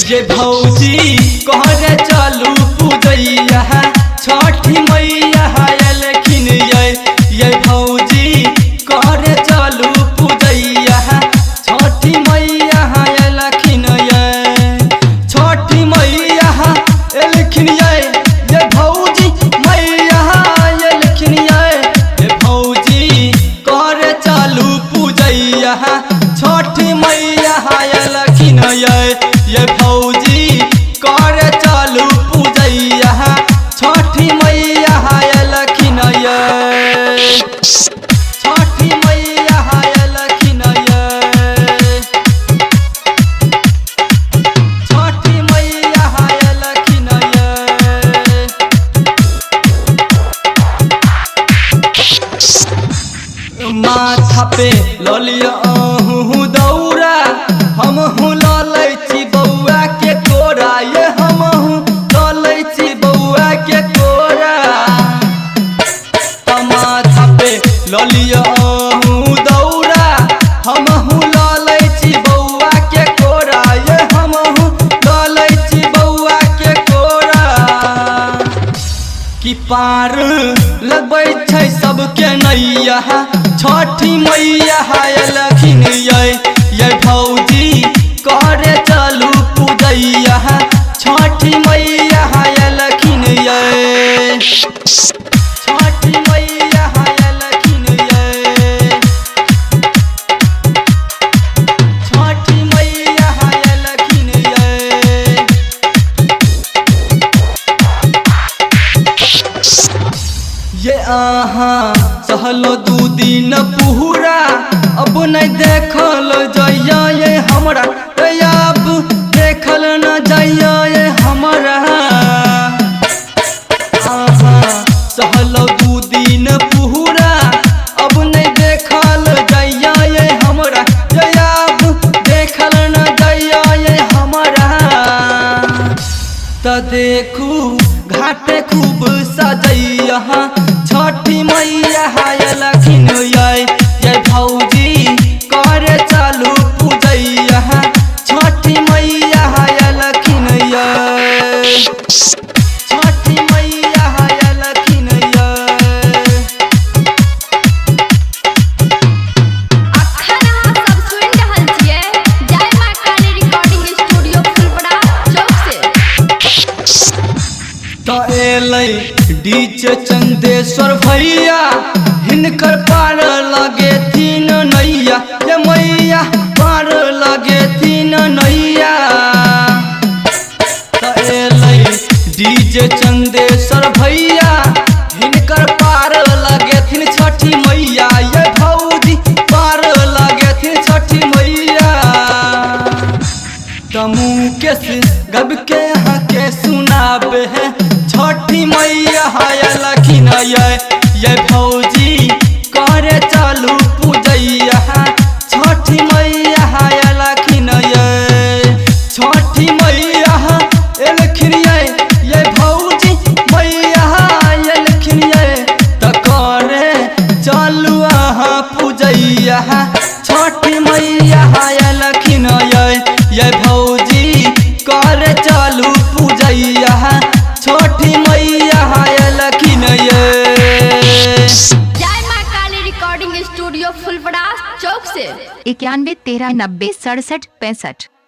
ये भौजी कहरे चलू पूजैया छठी मैया आयलखिन ये भौजी कहरे चलू पूजैया छठी मैया आयलखिन छठी मैया आयलखिन ये भौजी मैया आयलखिन ये भौजी कहरे चलू पूजैया छठी मैया आयलखिन ये भौजी करे चलू पूजैया छठी मैया आयलखिन छठी मैया आयलखिन छठी मैया आयलखिन माथा पे ललिया अहू दौरा हम ललै छी बौआ के कोरा ये हम ललै छी बौआ के कोरा माथा पे ललिया अहू दौरा हम ललै छी बौआ के कोरा ये हम ललै छी बौआ के कोरा कि पार लगबै छै सबके नैया छठी मैया आयलखिन ये भौजी करे चलू पूजैया छठी मैया आयलखिन छठी मैया आयलखिन छठी मैया आयलखिन ये अहाँ सहलो 2 दिन पूरा अब नहीं देखल जाइया ये हमरा अब देखल न जाइया ये हमरा सहलो 2 दिन पूरा अब नहीं देखल जाइया ये हमरा अब देखल न जाइया ये हमरा त देखू घाटे खूब सजैया छठी मैया आयलखिन ये भौजी करे चलू पूजैया छठी मैया आयलखिन छठी मैया आयलखिन अखन अहाँ सब सुनि रहल छियै जय मां काली रिकॉर्डिंग स्टूडियो फुलपड़ा चौक से तो एलै डीजे चंदेश्वर भैया हिनकर पार लगे तीन नैया ये मैया पार लगे तीन नैया तो एलै डीजे चंदेश्वर भैया हिनकर पार लगे तीन छठी मैया ये भौजी पार लगे तीन छठी मैया तमू के गब के यहाँ के सुनाबे है छठी मैया आयलखिन ये भौजी करे चलू पूजैया छठी मैया आयलखिन छठी मैया आयलखिन ये भौजी मैया आयलखिन त करे चलू अहाँ पूजैया छठी मैया आयलखिन ये भौजी करे चलू पूजैया छठी मैया आयलखिन जय मां काली रिकॉर्डिंग स्टूडियो फुलपड़ा चौक से 91 13 90 67 65।